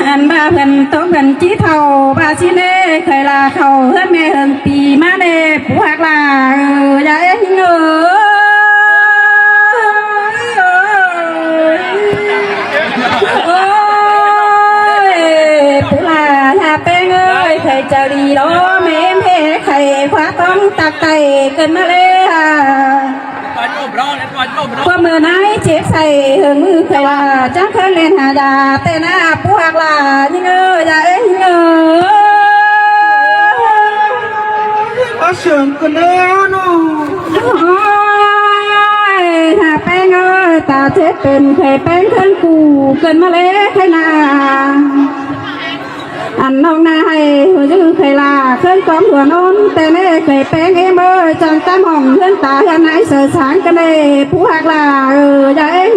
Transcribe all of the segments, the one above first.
อันบาเพิ่นต้องเพิ่นจี้เท่าบาชิเน่เคยลาเขาเฮือนแม่เฮิงปีมาเน่ผู้หักลาอย่าเอ็งโอ้ยผู้ลาอย่าเป้งเอ้ยเคยจะดีล้อแม่เพไข่คว้าต้องตักไตเกินมาเลยพวกมือไหนเจ็บใส่เหิงมือใครว่าจังเคยเล่นหาดาแต่หน้าผู้หักลายิ่งอย่าเอ็งเสียงกันแล้วเนาะหาแป้งตาเจ็บเป็นเคยแป้งขึ้นกูเกินมาเลยใครนาอันน้องนายหัวยืนเคยลาเคยความหัวนนแต่เน่เคยแป้งเอ็มจังตามห้องเพื่อนตาเห็นไหนเสือสางกันเลยผู้หักลาอย่าเอ็ง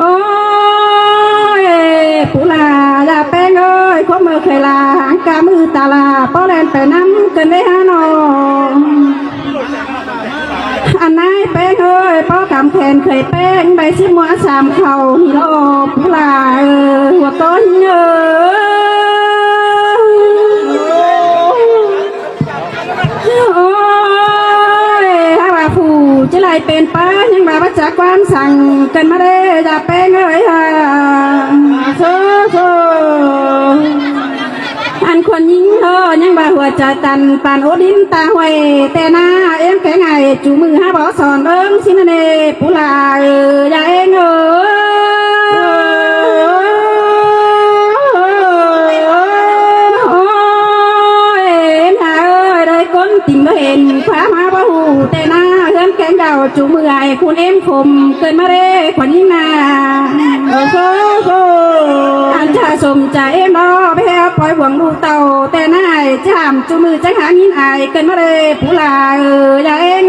โอ้ยผู้ลาอย่าแป้งข้อมือเคยลาหางกามือตาลาป้อแลนไปน้ำกันได้ฮะนออันนายแป้งป้อกำแขนเคยแป้งใบชิมัวสามเข่าฮิโร่ผู้ลาหัวต้นโอ้ยฮาว่าผู้จะไล่เป็นป้ายังแบบว่าจากความสั่งกันมาได้อย่าแป้งอันคนยิงยังบ่หัวใจตันปานโอดินตาหวยแต่หน้าเอ็มแข็งไงจูมือหาบ่สอนสินเนปุลาอย่าเอ็งโอ้ยหาได้ก้นติ่งบ่เห็นฟ้ามาบ่หูแต่หน้าเอ็มแข็งเดาจูมือไอ้คุณเอ็มคมเกินมาเร่คนยิงนาอันชาสมใจเอ็มแพ้ปล่อยหวังดูเต่าแต่นายจามจูมือจะหางินอายเกินมาเลยผู้ลาอย่าเอง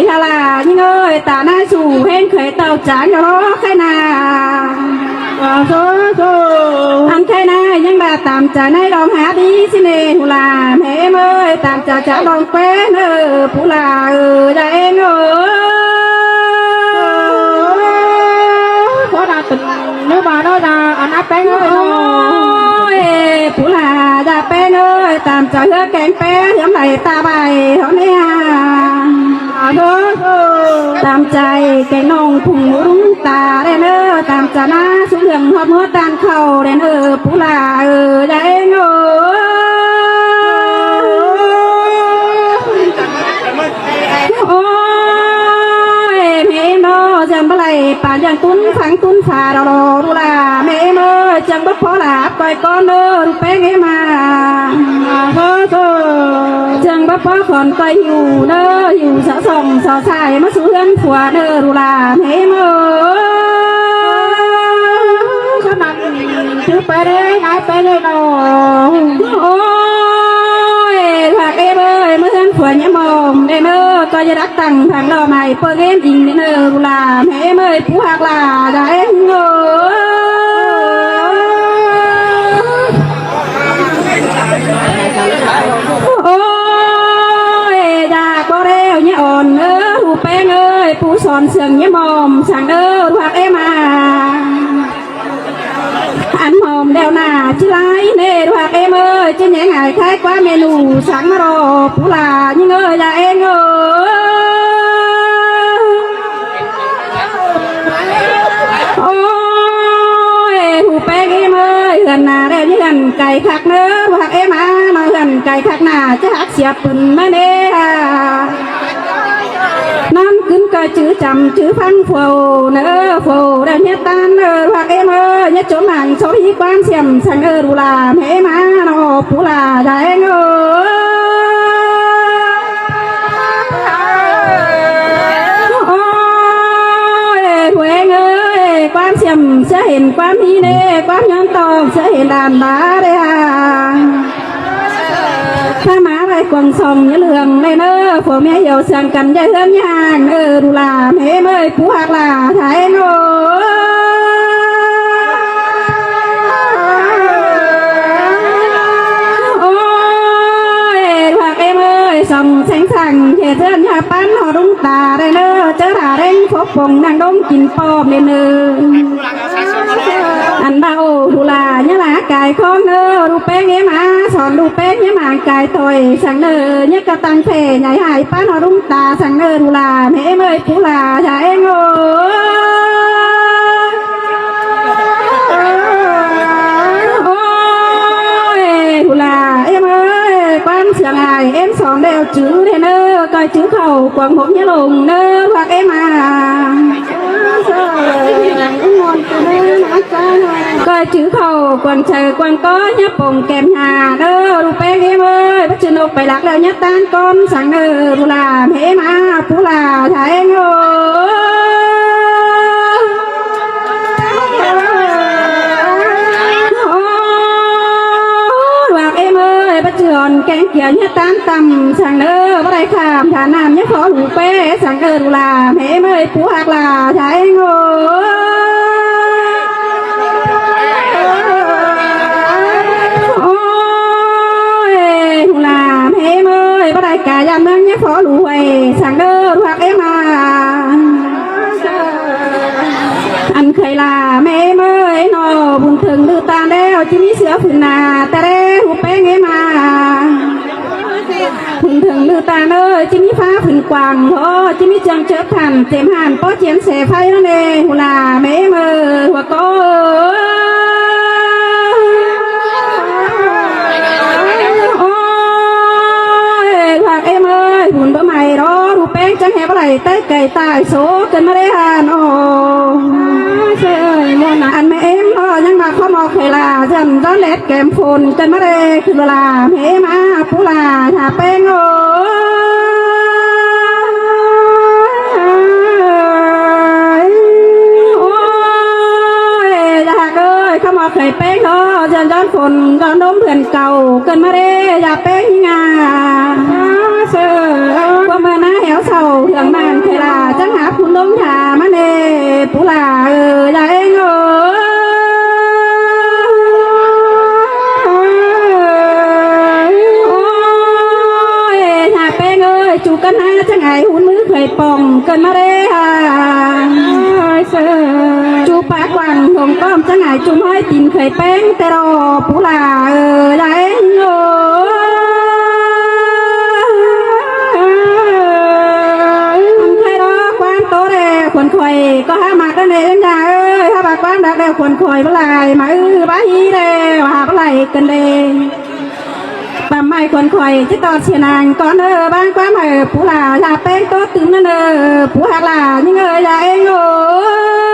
ฮาลายิ่งตาหน้าสู่เห็นเคยเต่าจางอย่ารอใครนาอันใครนายังบาตามใจในลองหาดีสิเนผู้ลาแม่เมื่อตามใจจะลองเป้นผู้ลาอย่าเองเนื้อบาโนดาอันนับแป้งผู้ลาอย่าแป้งตามใจเฮือแกงแป้งย้ำไหลตาใบเขาเนี่ยตามใจแกงน้องผุงรุ้งตาเรนตามใจนะสุเหลืองหอบหัวตานเข่าเรนผู้ลาอย่าเองโอ้ยแม่โมจังบะไหลป่านยังตุ้นขังตุ้นฝาเราดูลาแม่โมจังบะพอหลาปล่อยก้อนดูแป้งให้มาจังบะพอขอนไปอยู่อยู่สะส่องสะใส่มาสู่เฮือนผัวดูลาแม่โมขนาดถือไปได้หายไปได้เนาะโอ้ยผักเมื่อเฮือนผัวเนี่ยมองก็จะรักตั้งทางเราใหม่เปิดเอ็มอิงดูลาแม่เมื่อผู้หักลาได้โอ้ยอยากบ่เร็วเนี่ยอ่อนหูแป้งผู้สอนเสียงเนี่ยมอมสั่งผักมาอันหอมเดวหน้าจิไลเน่ผักจะแย่งไงคล้ายกว่าเมนูสั่งมารอผู้ลายิ่งอย่าเองโอ้ยหูแป้งเหือนหน้าได้ยืนไก่คักผักมาเหือนไก่คักหน้าจะหักเสียปุ่นมาเน่น้ำขึ้นก็จื้อจำจื้อพังโฟโฟได้เนี่ยตันผักเนี่ยโจมหันโซฮีความเสียมสังดูลาแม่มาโนผู้ลาได้โอ้ยหวยความเสียมจะเห็นความนี้เน่ความย้อนตองจะเห็นดานบาได้ถ้ามาไปกวางส่องเหลืองเลยผัวแม่เหี่ยวเสียงกันใจเฮือนยางดูลาแม่เมื่อยผู้หักลาไทยโน ส่องแสงสั่งเหตุเดินยาปั้นหอดุงตาได้เนอเจอหาเร่งพบปงนางดงกินปอบเนเนออันบ่าวหูลาเนี่ยละกายของเนอรูปแป้งเงี้ยมาสอนรูปแป้งเงี้ยมากายต่อยสั่งเนอเนี่ยกระตังเพใหญ่หายปั้นหอดุงตาสั่งเนอหูลาแม่เมยหูลาชาเองโอ้em sòn đeo chữ thế nơ coi chữ khẩu quần hộp nhớ lùng nơ hoặc em coi chữ khẩu quần trời quần có nhớ bồng kèm nhà nơ ru bé em ơi bắt chân nộp phải lạc leo nhớ tan con sáng nơ ru là mẹ mà phú là thả em ơi trường kén kia nhớ tan tầm sang nơ bắt đại khảm thả nam nhớ khó đủ bé sang nơ đủ là mẹ ơi phú hạc là thả em ơi đủ là mẹ ơi bắt đại cả giam nâng nhớ khó đủ huề sang nơ đủ hạc em anh khơi là mẹ ơi nó buồn thường đưa tan đeo chỉ mi sữa phun nà ta đeo hụp bé nghe thường thường đưa tan ơi chỉ mi phá phun quàng thôi chỉ mi chẳng chớp thành chém hàn có chén xẻ phay nó nè hù là mẹ ơi hùa có ôi hoặc em ơi buồn bữa mày đó hụp bé chẳng hề bắt lại tới cày tài số cần mà đế hàn anh mẹ em thôi nhưng mà không một thể là dần gió lét kèm phồn chân mắt đâyคือlà mẹ má phú là thả pen ơi giặc ơi không một thể pen thôi dần gió phồn gió đốm thuyền cầu cần mắt đây giặc pen như qua mà ná héo sầu thường màn thể là chắc hạp phun đốm thả mắt đây phú là giặc em ơi chú cân ha chẳng ai hôn mứ khởi bồng cân mà đê hà chú bá quàng hồng con chẳng ai chú hơi tìm khởi bén tê đò phú là là em hay đó quan tố đè quần khởi có hai mặt đó này em nhà ơi hai bà quan đã đeo quần khởi với lại mà bá hi đè hà với lại cần đè bà mày quần khởi chứ tao xìa nàng con ơ ban quá mày phú là nhà tên tốt tướng nơ phú hạc là những người là em ơi